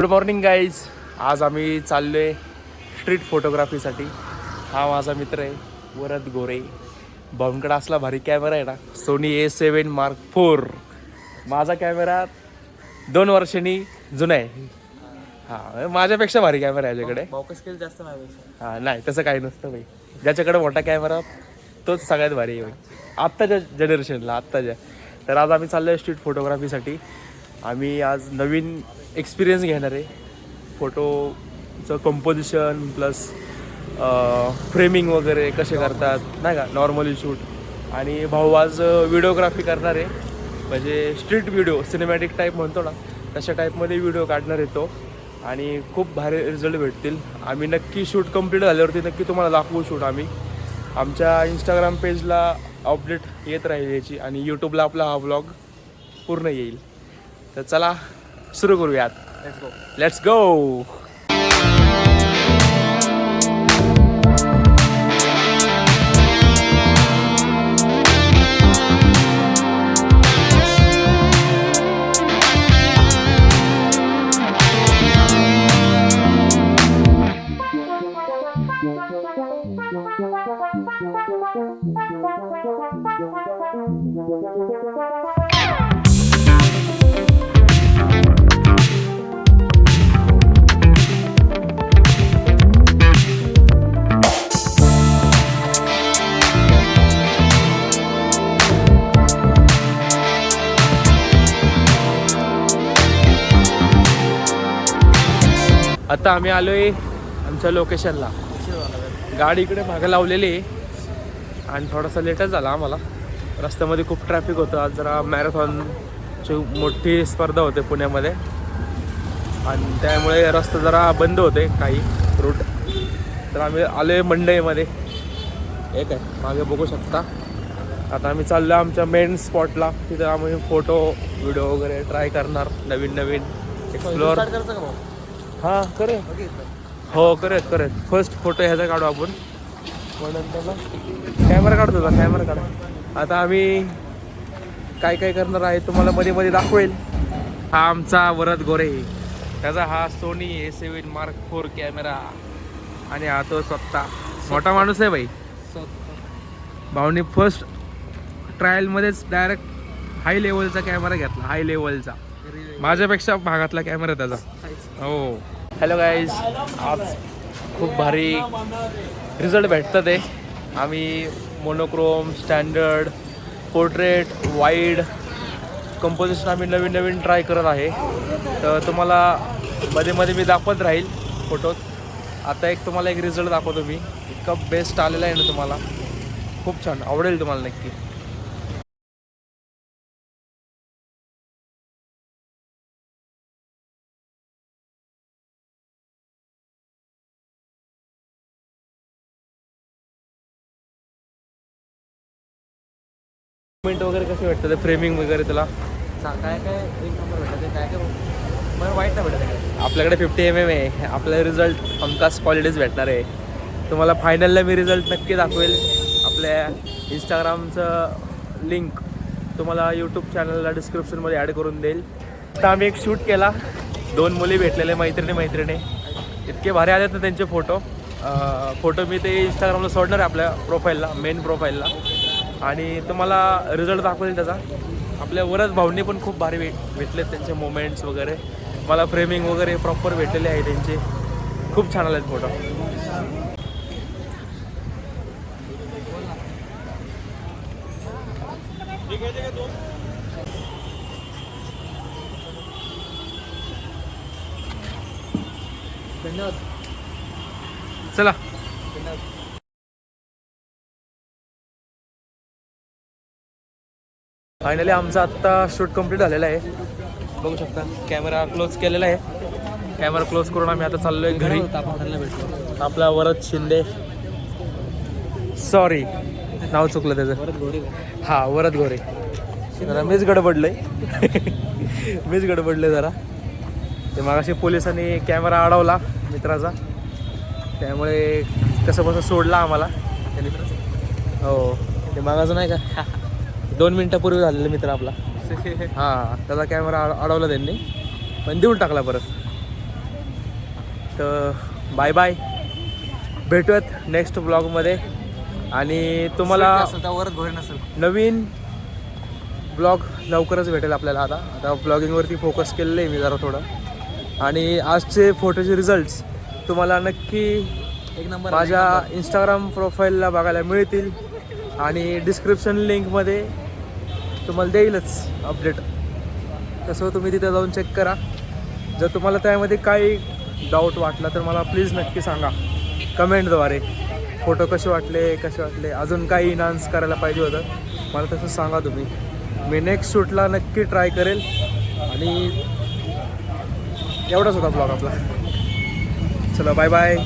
Good morning guys. आज आम्ही चाललोय स्ट्रीट फोटोग्राफीसाठी. हा माझा मित्र आहे वरद गोरे. भाऊंकडे असला भारी कॅमेरा आहे ना, सोनी A7 Mark IV. माझा कॅमेरा 2 वर्षांनी जुना आहे. हा, माझ्यापेक्षा भारी कॅमेरा आहे याच्याकडे. फोकस स्किल जास्त नाही. हा नाही, तसं काही नसतं भाई. ज्याच्याकडे मोठा कॅमेरा तोच सगळ्यात भारी आहे भाई, आत्ताच्या जनरेशनला, आत्ताच्या. तर आज आम्ही चाललो आहे स्ट्रीट फोटोग्राफीसाठी. आम्ही आज नवीन एक्सपिरियन्स घेणार आहे. फोटोचं कंपोजिशन प्लस फ्रेमिंग वगैरे कसे करतात नाही का, नॉर्मली शूट. आणि भाऊ आज व्हिडिओग्राफी करणार आहे, म्हणजे स्ट्रीट व्हिडिओ, सिनेमॅटिक टाईप म्हणतो ना, तशा टाईपमध्ये व्हिडिओ काढणार आहे तो. आणि खूप भारी रिझल्ट भेटतील. आम्ही नक्की शूट कंप्लीट झाल्यावरती नक्की तुम्हाला दाखवू शूट. आम्ही आमच्या इंस्टाग्राम पेजला अपडेट येत राहील याची, आणि यूट्यूबला आपला हा व्लॉग पूर्ण येईल. तर चला सुरू करूयात. Let's go. आता आम्ही आलोय आमच्या लोकेशनला. गाडी इकडे मागं लावलेली आहे आणि थोडासा लेटच झाला आम्हाला. रस्त्यामध्ये खूप ट्रॅफिक होतं. आज जरा मॅरेथॉनची मोठी स्पर्धा होते पुण्यामध्ये, आणि त्यामुळे रस्ता जरा बंद होते काही रूट. तर आम्ही आलो आहे मंडईमध्ये. एक आहे मागे बघू शकता. आता आम्ही चाललो आमच्या मेन स्पॉटला. तिथं आम्ही फोटो व्हिडिओ वगैरे ट्राय करणार, नवीन नवीन एक्सप्लोअर. हां करूया. हो करूयात. फर्स्ट फोटो ह्याचा काढू आपण, मग नंतर कॅमेरा काढतो होता, कॅमेरा काढा. आता आम्ही काय काय करणार आहे तुम्हाला मध्ये मध्ये दाखवेल. हा आमचा वरद गोरे, त्याचा हा Sony A7 Mark IV camera, आणि हा तो स्वतः मोठा माणूस आहे भाई. भाऊनी फर्स्ट ट्रायलमध्येच डायरेक्ट हाय लेवलचा कॅमेरा घेतला, हाय लेवलचा, माझ्यापेक्षा भागातला कॅमेरा त्याचा. हो. हॅलो गाईज, आज खूप भारी रिझल्ट भेटतात आहे. आम्ही monochrome, standard, portrait, wide composition आम्ही नवीन नवीन ट्राय करत आहे. तर तुम्हाला मध्ये मध्ये मी दाखवत राहील फोटोज. आता एक तुम्हाला एक रिझल्ट दाखवतो मी. इतका बेस्ट आलेला आहे ना, तुम्हाला खूप छान आवडेल तुम्हाला नक्की. पेमेंट वगैरे कसे भेटतं, ते फ्रेमिंग वगैरे त्याला काय काय एक नंबर भेटत, काय काय मला वाईट नाही भेटत. आपल्याकडे 50 mm आहे. आपला रिझल्ट हमखास क्वालिटीज भेटणार आहे तुम्हाला. फायनलला मी रिझल्ट नक्की दाखवेल. आपल्या इंस्टाग्रामचं लिंक तुम्हाला यूट्यूब चॅनलला डिस्क्रिप्शनमध्ये ॲड करून देईल. तर आम्ही एक शूट केला. 2 मुली भेटलेले, मैत्रिणी. इतके भारी आलेत ना त्यांचे फोटो मी ते इंस्टाग्रामला सोडणार आहे आपल्या प्रोफाईलला, मेन प्रोफाईलला. आणि तुम्हाला रिझल्ट दाखवेल त्याचा. आपल्या वरद भाऊंनी पण खूप भारी भेटलेत त्यांचे मोमेंट्स वगैरे. मला फ्रेमिंग वगैरे प्रॉपर भेटलेले आहे त्यांचे. खूप छान आलेत फोटो. धन्यवाद. चला. फायनली आमचा आत्ता शूट कंप्लीट झालेला आहे. बघू शकता कॅमेरा क्लोज केलेला आहे. कॅमेरा क्लोज करून आम्ही आता चाललो आहे घरी. भेटलो आपला वरद शिंदे, सॉरी नाव चुकलं त्याचं. परत गोरे. हा वरद गोरे. जरा मीच गडबडलंय जरा. ते मागाशी पोलिसांनी कॅमेरा अडवला मित्राचा, त्यामुळे कसं बसं सोडला आम्हाला. हो, ते मागाचं नाही का 2 मिनिटापूर्वी झालेला मित्र आपला. हां, त्याचा कॅमेरा अडवला त्यांनी, पण देऊन टाकला परत. तर बाय बाय, भेटूयात नेक्स्ट ब्लॉगमध्ये. आणि तुम्हाला असेल तर वरच घोडे नसेल. नवीन ब्लॉग लवकरच भेटेल आपल्याला. आता ब्लॉगिंगवरती फोकस केलेलं आहे मी जरा थोडं. आणि आजचे फोटोचे रिझल्ट्स तुम्हाला नक्की एक नंबर माझ्या इंस्टाग्राम प्रोफाईलला बघायला मिळतील. आणि डिस्क्रिप्शन लिंकमध्ये तुम्हाला देईलच अपडेट. तसं तुम्ही तिथे जाऊन चेक करा. जर तुम्हाला त्यामध्ये काही डाऊट वाटला तर मला प्लीज नक्की सांगा कमेंटद्वारे. फोटो कसे वाटले, अजून काही इन्हान्स करायला पाहिजे होतं मला तसं सांगा तुम्ही. मी नेक्स्ट शूटला नक्की ट्राय करेल. आणि एवढाच होता ब्लॉग आपला. चला बाय बाय.